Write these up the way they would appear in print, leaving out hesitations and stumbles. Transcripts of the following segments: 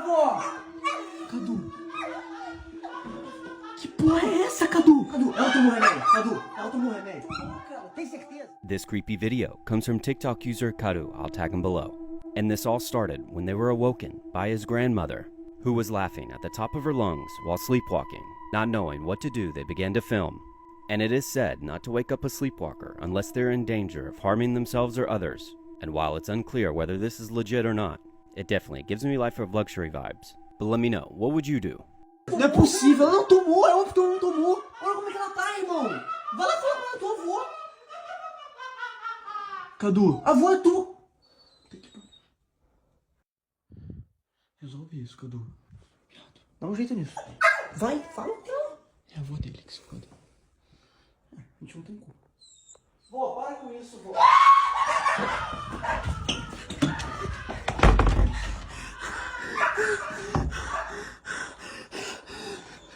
avó! Cadu! Que porra é essa, Cadu? Cadu, ela tomou remédio. Cadu, ela tomou remédio. Tem certeza? This creepy video comes from TikTok user Karu, I'll tag him below. And this all started when they were awoken by his grandmother, who was laughing at the top of her lungs while sleepwalking. Not knowing what to do, they began to film. And it is said not to wake up a sleepwalker unless they're in danger of harming themselves or others. And while it's unclear whether this is legit or not, it definitely gives me Life of Luxury vibes. But let me know, what would you do? Não é possível, ela não tomou, é óbvio que ela não tomou. Olha como é que ela tá, irmão. Vai lá falar com a tua avó. Cadu, a avó é tu. Resolve isso, Cadu. Dá um jeito nisso. Vai, fala com ela. É a avó dele que se foda. A gente não tem culpa. Vó, para com isso, vó.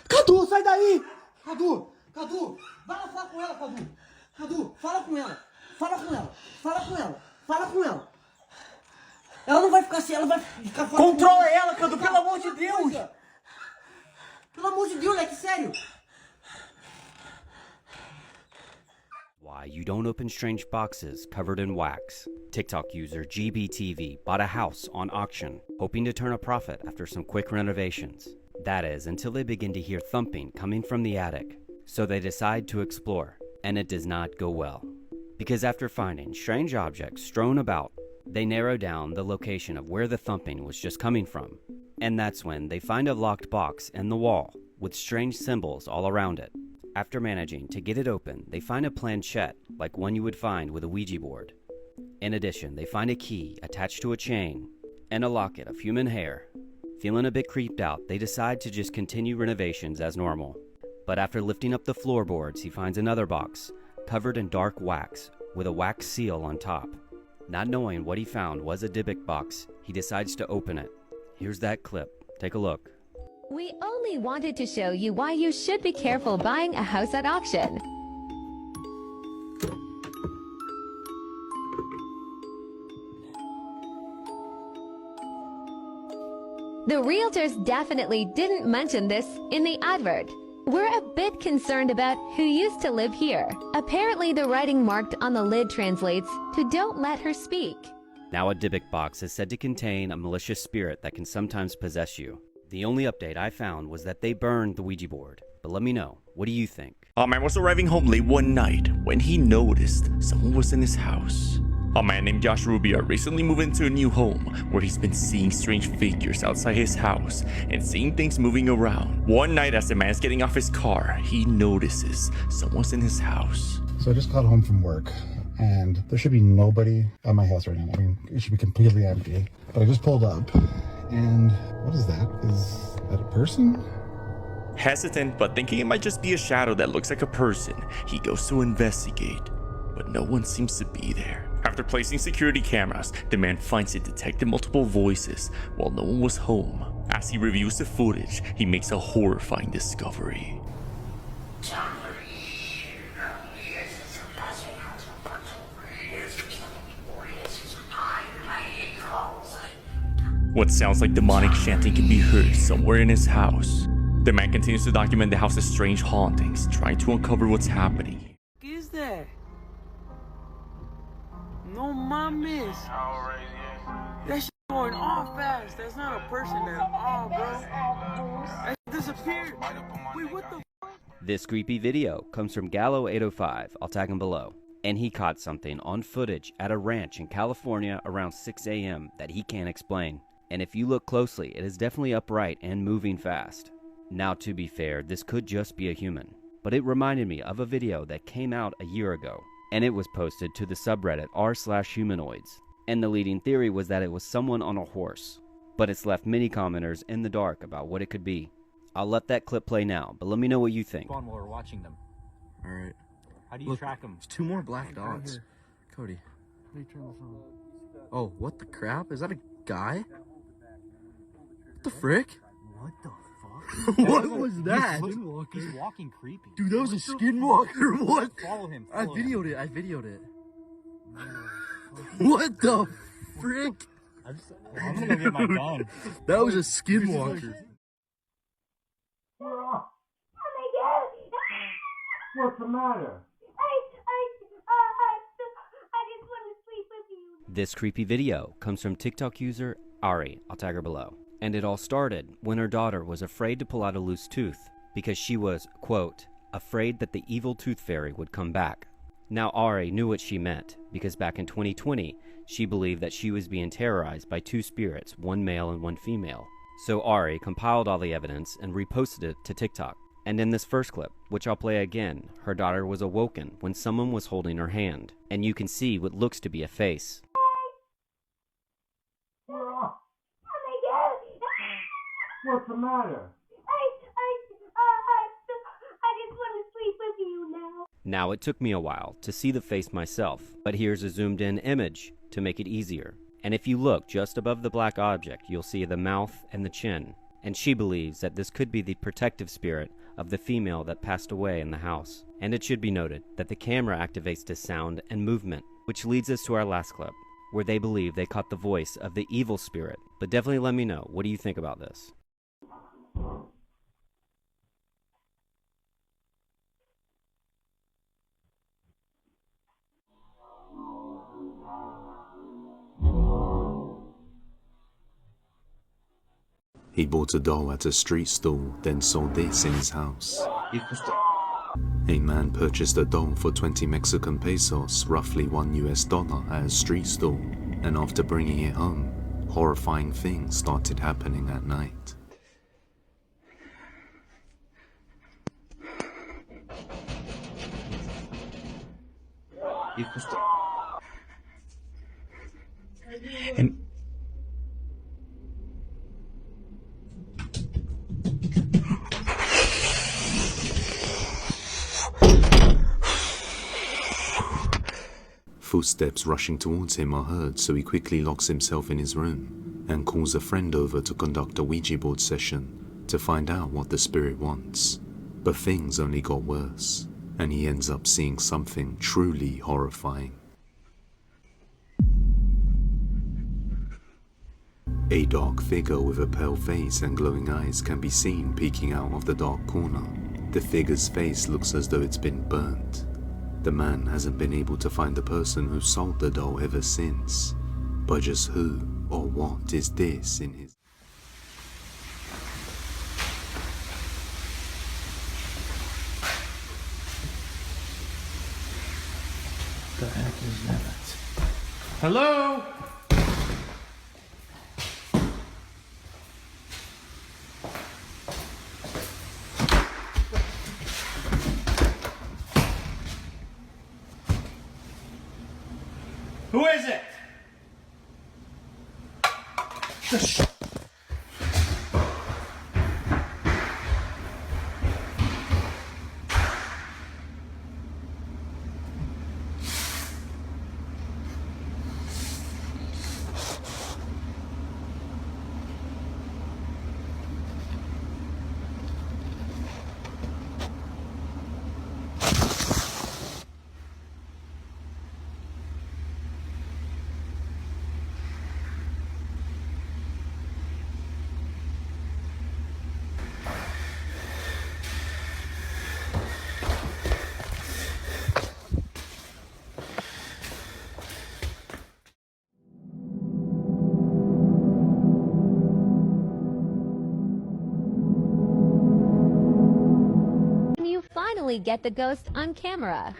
Cadu, sai daí! Cadu, vai lá falar com ela, Cadu. Cadu, fala com ela. Fala com ela. Ela não vai ficar assim, ela vai ficar... Controla ela, Cadu, pelo amor de Deus! Pelo amor de Deus, moleque, sério! Why you don't open strange boxes covered in wax. TikTok user GBTV bought a house on auction, hoping to turn a profit after some quick renovations. That is, until they begin to hear thumping coming from the attic. So they decide to explore, and it does not go well. Because after finding strange objects strewn about, they narrow down the location of where the thumping was just coming from. And that's when they find a locked box in the wall with strange symbols all around it. After managing to get it open, they find a planchette like one you would find with a Ouija board. In addition, they find a key attached to a chain and a locket of human hair. Feeling a bit creeped out, they decide to just continue renovations as normal. But after lifting up the floorboards, he finds another box covered in dark wax with a wax seal on top. Not knowing what he found was a Dybbuk box, he decides to open it. Here's that clip. Take a look. We only wanted to show you why you should be careful buying a house at auction. The realtors definitely didn't mention this in the advert. We're a bit concerned about who used to live here. Apparently the writing marked on the lid translates to "Don't let her speak." Now a Dybbuk box is said to contain a malicious spirit that can sometimes possess you. The only update I found was that they burned the Ouija board. But let me know, what do you think? A man was arriving home late one night when he noticed someone was in his house. A man named Josh Rubio recently moved into a new home where he's been seeing strange figures outside his house and seeing things moving around. One night as the man's getting off his car, he notices someone's in his house. So I just got home from work and there should be nobody at my house right now. I mean, it should be completely empty. But I just pulled up and what is that? Is that a person? Hesitant, but thinking it might just be a shadow that looks like a person, he goes to investigate, but no one seems to be there. After placing security cameras, the man finds it detected multiple voices while no one was home. As he reviews the footage, he makes a horrifying discovery. What sounds like demonic chanting can be heard somewhere in his house. The man continues to document the house's strange hauntings, trying to uncover what's happening. ¿Qué es that? No mames. That shit going off fast. That's not a person at all, bro. That shit disappeared. Wait, what the f? This creepy video comes from Gallo805, I'll tag him below. And he caught something on footage at a ranch in California around 6 a.m. that he can't explain. And if you look closely, it is definitely upright and moving fast. Now to be fair, this could just be a human, but it reminded me of a video that came out a year ago, and it was posted to the subreddit r/humanoids, and the leading theory was that it was someone on a horse, but it's left many commenters in the dark about what it could be. I'll let that clip play now, but let me know what you think. While we're watching them. Alright. How do you track them? There's two more black dots. Cody. Oh, what the crap? Is that a guy? What the frick? What the fuck? What was that? He's walking creepy. Dude, that was a skinwalker. What? Follow him. I videoed it. What the frick? I'm gonna go get my gun. That was a skinwalker. What's the matter? This creepy video comes from TikTok user Ari, I'll tag her below. And it all started when her daughter was afraid to pull out a loose tooth because she was, quote, afraid that the evil tooth fairy would come back. Now Ari knew what she meant because back in 2020, she believed that she was being terrorized by two spirits, one male and one female. So Ari compiled all the evidence and reposted it to TikTok. And in this first clip, which I'll play again, her daughter was awoken when someone was holding her hand, and you can see what looks to be a face. What's the matter? Now it took me a while to see the face myself, but here's a zoomed in image to make it easier. And if you look just above the black object, you'll see the mouth and the chin. And she believes that this could be the protective spirit of the female that passed away in the house. And it should be noted that the camera activates to sound and movement, which leads us to our last clip, where they believe they caught the voice of the evil spirit. But definitely let me know, what do you think about this? He bought a doll at a street stall, then sold this in his house. A man purchased a doll for 20 Mexican pesos, roughly $1 US, at a street stall, and after bringing it home, horrifying things started happening at night. And Footsteps rushing towards him are heard, so he quickly locks himself in his room and calls a friend over to conduct a Ouija board session to find out what the spirit wants. But things only got worse, and he ends up seeing something truly horrifying. A dark figure with a pale face and glowing eyes can be seen peeking out of the dark corner. The figure's face looks as though it's been burnt. The man hasn't been able to find the person who sold the doll ever since. But just who or what is this in his... The heck is that? Hello? Who is it? Finally get the ghost on camera.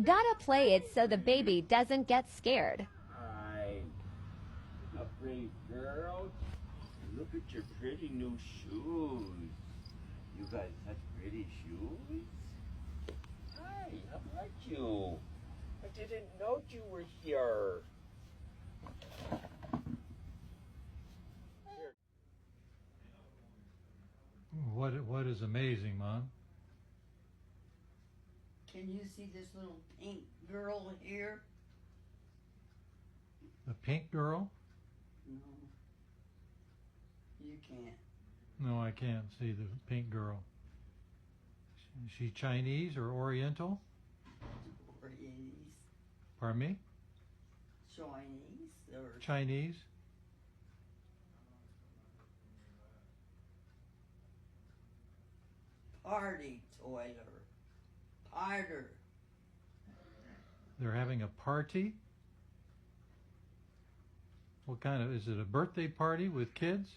Gotta play it so the baby doesn't get scared. Hi, a pretty girl. Look at your pretty new shoes. You got such pretty shoes. Hi, how about you? I didn't know you were here. What is amazing, Mom? Can you see this little pink girl here? The pink girl? No. You can't. No, I can't see the pink girl. Is she Chinese or Oriental? Chinese. Pardon me? Chinese or Chinese? party, Toiler. Parter. They're having a party? What kind of, is it a birthday party with kids?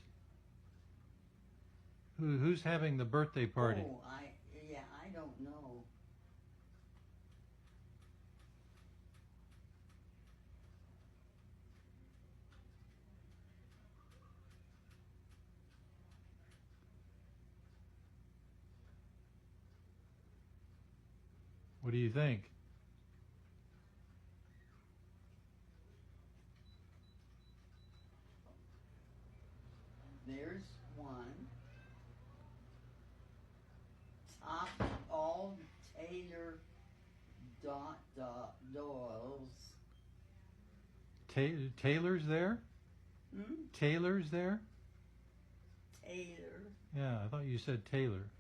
Who's having the birthday party? Oh, I don't know. What do you think? There's one. Top all Taylor Doyle's. Taylor's there? Hmm? Taylor's there? Taylor. Yeah, I thought you said Taylor.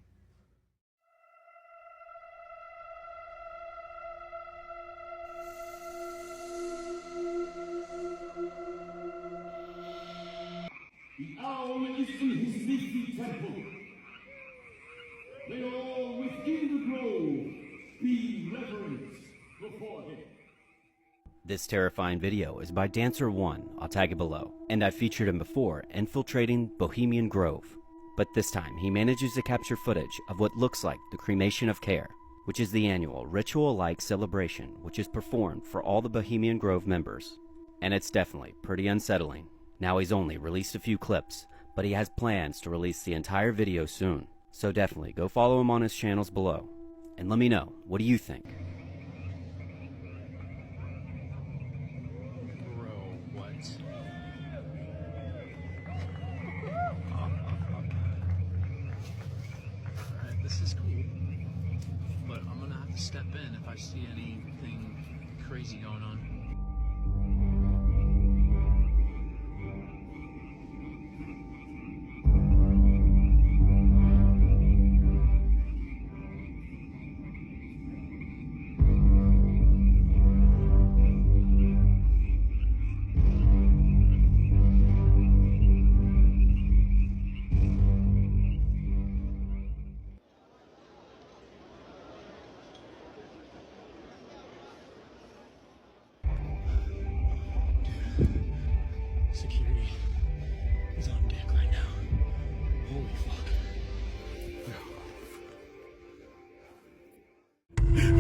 The owl is in his leafy temple. May all within the grove be reverent before him. This terrifying video is by Dancer1, I'll tag it below, and I've featured him before infiltrating Bohemian Grove. But this time he manages to capture footage of what looks like the Cremation of Care, which is the annual ritual-like celebration which is performed for all the Bohemian Grove members. And it's definitely pretty unsettling. Now he's only released a few clips, but he has plans to release the entire video soon. So definitely go follow him on his channels below. And let me know, what do you think? This is cool, but I'm gonna have to step in if I see anything crazy going on. Security is on deck right now. Holy fuck.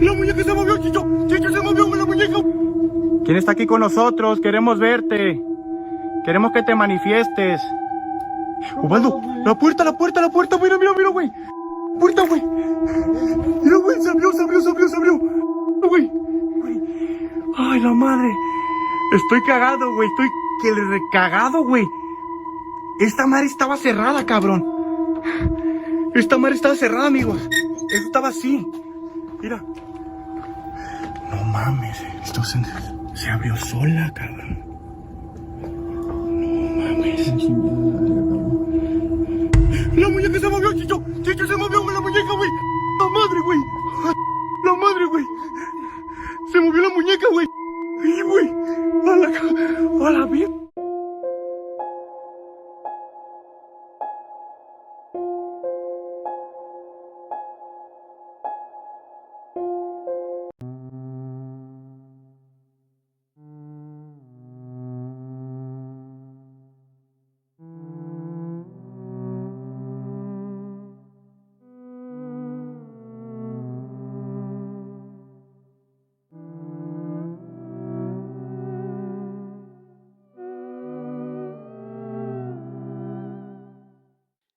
¡La muñeca se movió, Chicho! ¡Chicho se movió la muñeca! ¿Quién está aquí con nosotros? Queremos verte. Queremos que te manifiestes. Ubaldo, la puerta, mira, güey. Puerta, güey. Mira, güey, se abrió. Güey. Ay, la madre. Estoy cagado, güey. Estoy que le recagado, güey. Esta madre estaba cerrada, cabrón. Esta madre estaba cerrada, amigos. Eso estaba así. Mira. No mames. Esto se abrió sola, cabrón. No mames. La muñeca se movió, Chicho. Chicho se movió, la muñeca, güey. La madre, güey. La madre, güey. Se movió la muñeca, güey. Sí, güey. A la mierda.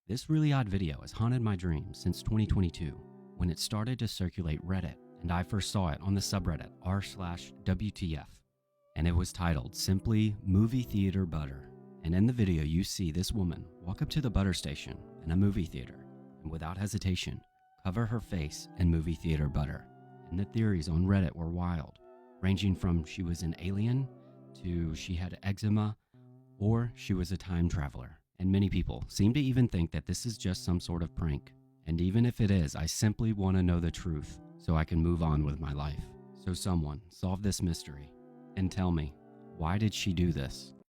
This really odd video has haunted my dreams since 2022, when it started to circulate Reddit, and I first saw it on the subreddit r/WTF, and it was titled simply Movie Theater Butter. And in the video you see this woman walk up to the butter station in a movie theater, and without hesitation, cover her face in movie theater butter. And the theories on Reddit were wild, ranging from she was an alien, to she had eczema, or she was a time traveler. And many people seem to even think that this is just some sort of prank. And even if it is, I simply want to know the truth so I can move on with my life. So someone solve this mystery and tell me, why did she do this?